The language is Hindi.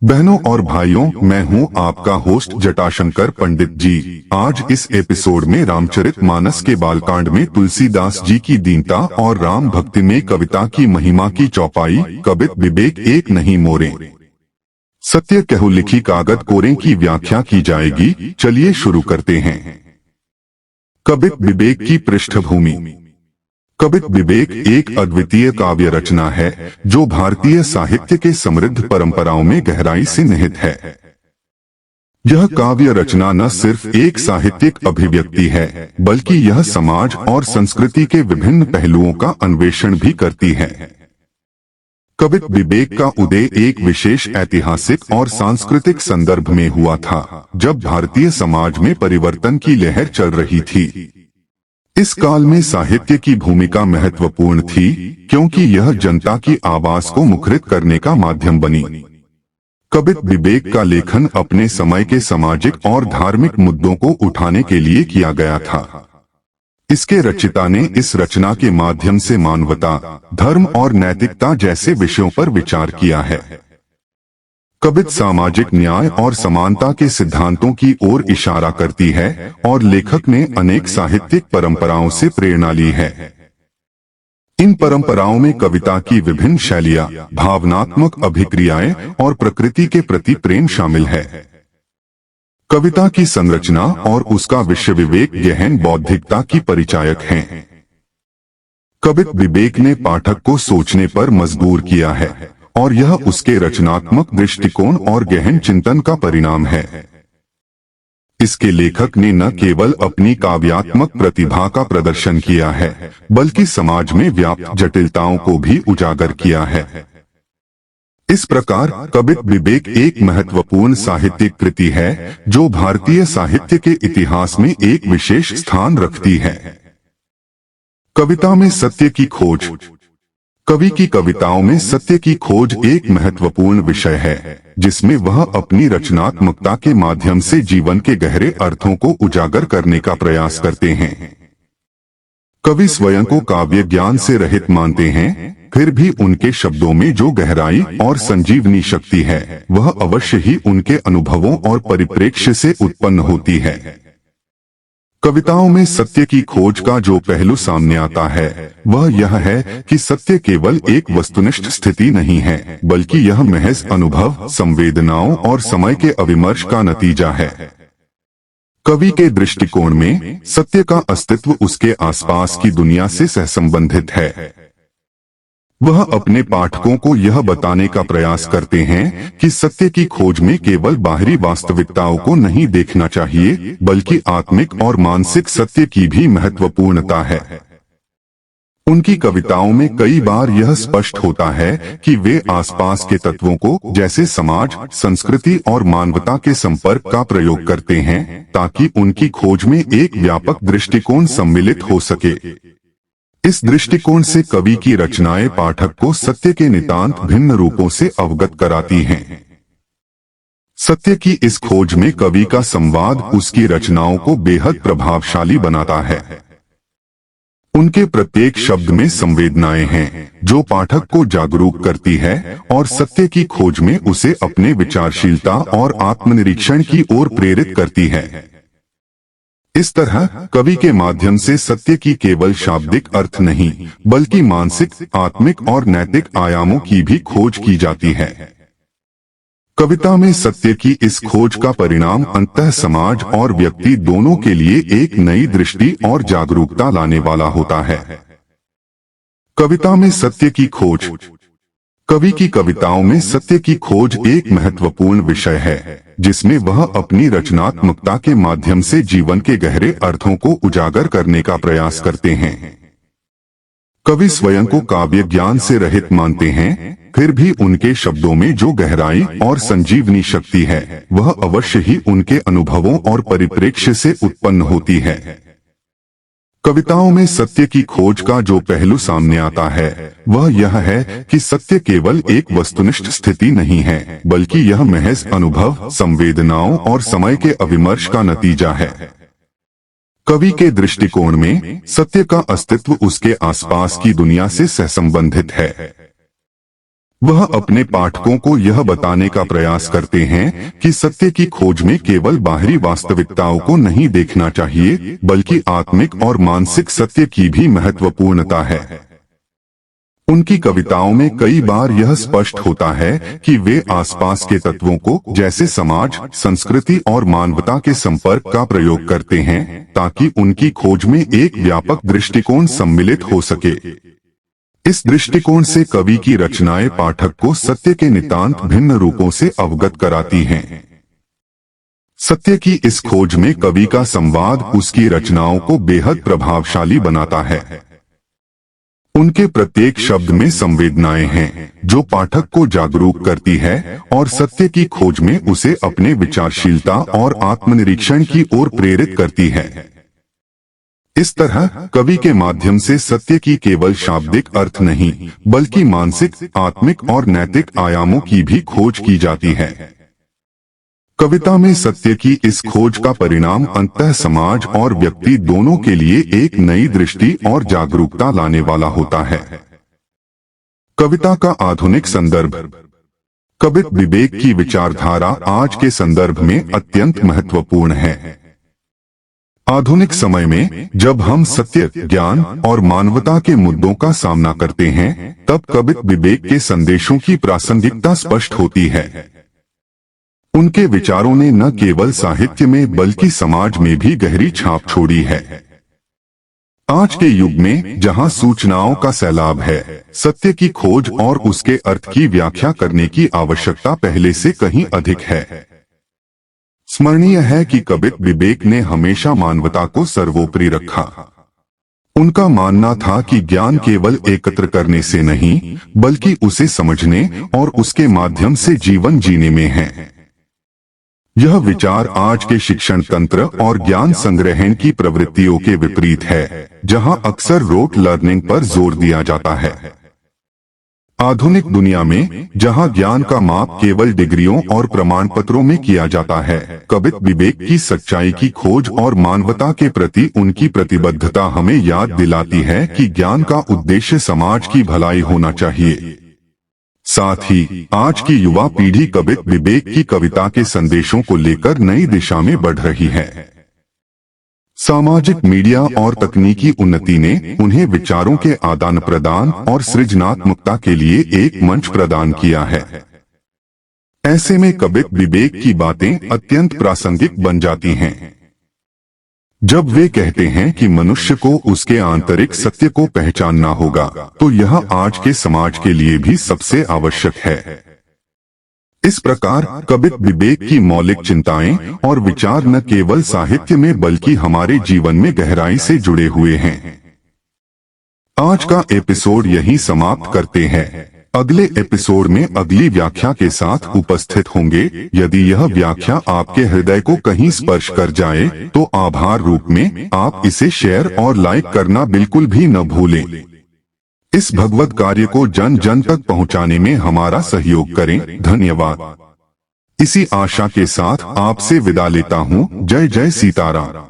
बहनों और भाइयों, मैं हूं आपका होस्ट जटाशंकर पंडित जी। आज इस एपिसोड में रामचरितमानस के बालकांड में तुलसीदास जी की दीनता और राम भक्ति में कविता की महिमा की चौपाई। कबित विवेक एक नहीं मोरे, सत्य कहु लिखी कागत कोरे की व्याख्या की जाएगी। चलिए शुरू करते हैं। कबित विवेक की पृष्ठभूमि। कबित विवेक एक अद्वितीय काव्य रचना है जो भारतीय साहित्य के समृद्ध परंपराओं में गहराई से निहित है। यह काव्य रचना न सिर्फ एक साहित्यिक अभिव्यक्ति है, बल्कि यह समाज और संस्कृति के विभिन्न पहलुओं का अन्वेषण भी करती है। कबित विवेक का उदय एक विशेष ऐतिहासिक और सांस्कृतिक संदर्भ में हुआ था, जब भारतीय समाज में परिवर्तन की लहर चल रही थी। इस काल में साहित्य की भूमिका महत्वपूर्ण थी, क्योंकि यह जनता की आवाज को मुखरित करने का माध्यम बनी। कबित विवेक का लेखन अपने समय के सामाजिक और धार्मिक मुद्दों को उठाने के लिए किया गया था। इसके रचयिता ने इस रचना के माध्यम से मानवता, धर्म और नैतिकता जैसे विषयों पर विचार किया है। कबित सामाजिक न्याय और समानता के सिद्धांतों की ओर इशारा करती है और लेखक ने अनेक साहित्यिक परंपराओं से प्रेरणा ली है। इन परंपराओं में कविता की विभिन्न शैलियां, भावनात्मक अभिक्रियाएं और प्रकृति के प्रति प्रेम शामिल है। कविता की संरचना और उसका विषय विवेक गहन बौद्धिकता की परिचायक हैं। कबित विवेक ने पाठक को सोचने पर मजबूर किया है और यह उसके रचनात्मक दृष्टिकोण और गहन चिंतन का परिणाम है। इसके लेखक ने न केवल अपनी काव्यात्मक प्रतिभा का प्रदर्शन किया है, बल्कि समाज में व्याप्त जटिलताओं को भी उजागर किया है। इस प्रकार कबित विवेक एक महत्वपूर्ण साहित्यिक कृति है जो भारतीय साहित्य के इतिहास में एक विशेष स्थान रखती है। कविता में सत्य की खोज। कवि की कविताओं में सत्य की खोज एक महत्वपूर्ण विषय है, जिसमें वह अपनी रचनात्मकता के माध्यम से जीवन के गहरे अर्थों को उजागर करने का प्रयास करते हैं। कवि स्वयं को काव्य ज्ञान से रहित मानते हैं, फिर भी उनके शब्दों में जो गहराई और संजीवनी शक्ति है, वह अवश्य ही उनके अनुभवों और परिप्रेक्ष्य से उत्पन्न होती है। कविताओं में सत्य की खोज का जो पहलू सामने आता है वह यह है कि सत्य केवल एक वस्तुनिष्ठ स्थिति नहीं है, बल्कि यह महज अनुभव, संवेदनाओं और समय के अविमर्श का नतीजा है। कवि के दृष्टिकोण में सत्य का अस्तित्व उसके आसपास की दुनिया से सहसंबंधित है। वह अपने पाठकों को यह बताने का प्रयास करते हैं कि सत्य की खोज में केवल बाहरी वास्तविकताओं को नहीं देखना चाहिए, बल्कि आत्मिक और मानसिक सत्य की भी महत्वपूर्णता है। उनकी कविताओं में कई बार यह स्पष्ट होता है कि वे आसपास के तत्वों को, जैसे समाज, संस्कृति और मानवता के संपर्क का प्रयोग करते हैं, ताकि उनकी खोज में एक व्यापक दृष्टिकोण सम्मिलित हो सके। इस दृष्टिकोण से कवि की रचनाएं पाठक को सत्य के नितांत भिन्न रूपों से अवगत कराती हैं। सत्य की इस खोज में कवि का संवाद उसकी रचनाओं को बेहद प्रभावशाली बनाता है। उनके प्रत्येक शब्द में संवेदनाएं हैं जो पाठक को जागरूक करती है और सत्य की खोज में उसे अपने विचारशीलता और आत्मनिरीक्षण की ओर प्रेरित करती है। इस तरह कवि के माध्यम से सत्य की केवल शाब्दिक अर्थ नहीं, बल्कि मानसिक, आत्मिक और नैतिक आयामों की भी खोज की जाती है। कविता में सत्य की इस खोज का परिणाम अंततः समाज और व्यक्ति दोनों के लिए एक नई दृष्टि और जागरूकता लाने वाला होता है। कविता में सत्य की खोज। कवि की कविताओं में सत्य की खोज एक महत्वपूर्ण विषय है, जिसमें वह अपनी रचनात्मकता के माध्यम से जीवन के गहरे अर्थों को उजागर करने का प्रयास करते हैं। कवि स्वयं को काव्य ज्ञान से रहित मानते हैं, फिर भी उनके शब्दों में जो गहराई और संजीवनी शक्ति है, वह अवश्य ही उनके अनुभवों और परिप्रेक्ष्य से उत्पन्न होती है। कविताओं में सत्य की खोज का जो पहलू सामने आता है वह यह है कि सत्य केवल एक वस्तुनिष्ठ स्थिति नहीं है, बल्कि यह महज अनुभव, संवेदनाओं और समय के अविमर्श का नतीजा है। कवि के दृष्टिकोण में सत्य का अस्तित्व उसके आसपास की दुनिया से सहसंबंधित है। वह अपने पाठकों को यह बताने का प्रयास करते हैं कि सत्य की खोज में केवल बाहरी वास्तविकताओं को नहीं देखना चाहिए, बल्कि आत्मिक और मानसिक सत्य की भी महत्वपूर्णता है। उनकी कविताओं में कई बार यह स्पष्ट होता है कि वे आसपास के तत्वों को, जैसे समाज, संस्कृति और मानवता के संपर्क का प्रयोग करते हैं, ताकि उनकी खोज में एक व्यापक दृष्टिकोण सम्मिलित हो सके। इस दृष्टिकोण से कवि की रचनाएं पाठक को सत्य के नितांत भिन्न रूपों से अवगत कराती हैं। सत्य की इस खोज में कवि का संवाद उसकी रचनाओं को बेहद प्रभावशाली बनाता है। उनके प्रत्येक शब्द में संवेदनाएं हैं, जो पाठक को जागरूक करती है और सत्य की खोज में उसे अपने विचारशीलता और आत्मनिरीक्षण की ओर प्रेरित करती है। इस तरह कवि के माध्यम से सत्य की केवल शाब्दिक अर्थ नहीं, बल्कि मानसिक, आत्मिक और नैतिक आयामों की भी खोज की जाती है। कविता में सत्य की इस खोज का परिणाम अंततः समाज और व्यक्ति दोनों के लिए एक नई दृष्टि और जागरूकता लाने वाला होता है। कविता का आधुनिक संदर्भ। कबीर विवेक की विचारधारा आज के संदर्भ में अत्यंत महत्वपूर्ण है। आधुनिक समय में जब हम सत्य, ज्ञान और मानवता के मुद्दों का सामना करते हैं, तब कबीर विवेक के संदेशों की प्रासंगिकता स्पष्ट होती है। उनके विचारों ने न केवल साहित्य में बल्कि समाज में भी गहरी छाप छोड़ी है। आज के युग में जहां सूचनाओं का सैलाब है, सत्य की खोज और उसके अर्थ की व्याख्या करने की आवश्यकता पहले से कहीं अधिक है। स्मरणीय है कि कबीर विवेक ने हमेशा मानवता को सर्वोपरि रखा। उनका मानना था कि ज्ञान केवल एकत्र करने से नहीं, बल्कि उसे समझने और उसके माध्यम से जीवन जीने में है। यह विचार आज के शिक्षण तंत्र और ज्ञान संग्रहण की प्रवृत्तियों के विपरीत है, जहां अक्सर रोट लर्निंग पर जोर दिया जाता है। आधुनिक दुनिया में जहां ज्ञान का माप केवल डिग्रियों और प्रमाण पत्रों में किया जाता है, कबीर विवेक की सच्चाई की खोज और मानवता के प्रति उनकी प्रतिबद्धता हमें याद दिलाती है कि ज्ञान का उद्देश्य समाज की भलाई होना चाहिए। साथ ही आज की युवा पीढ़ी कबीर विवेक की कविता के संदेशों को लेकर नई दिशा में बढ़ रही है। सामाजिक मीडिया और तकनीकी उन्नति ने उन्हें विचारों के आदान प्रदान और सृजनात्मकता के लिए एक मंच प्रदान किया है। ऐसे में कबीर विवेक की बातें अत्यंत प्रासंगिक बन जाती हैं। जब वे कहते हैं कि मनुष्य को उसके आंतरिक सत्य को पहचानना होगा, तो यह आज के समाज के लिए भी सबसे आवश्यक है। इस प्रकार कबीर विवेक की मौलिक चिंताएं और विचार न केवल साहित्य में बल्कि हमारे जीवन में गहराई से जुड़े हुए हैं। आज का एपिसोड यहीं समाप्त करते हैं। अगले एपिसोड में अगली व्याख्या के साथ उपस्थित होंगे। यदि यह व्याख्या आपके हृदय को कहीं स्पर्श कर जाए, तो आभार रूप में आप इसे शेयर और लाइक करना बिल्कुल भी न भूलें। इस भगवत कार्य को जन जन तक पहुंचाने में हमारा सहयोग करें। धन्यवाद। इसी आशा के साथ आपसे विदा लेता हूं। जय जय सीताराम।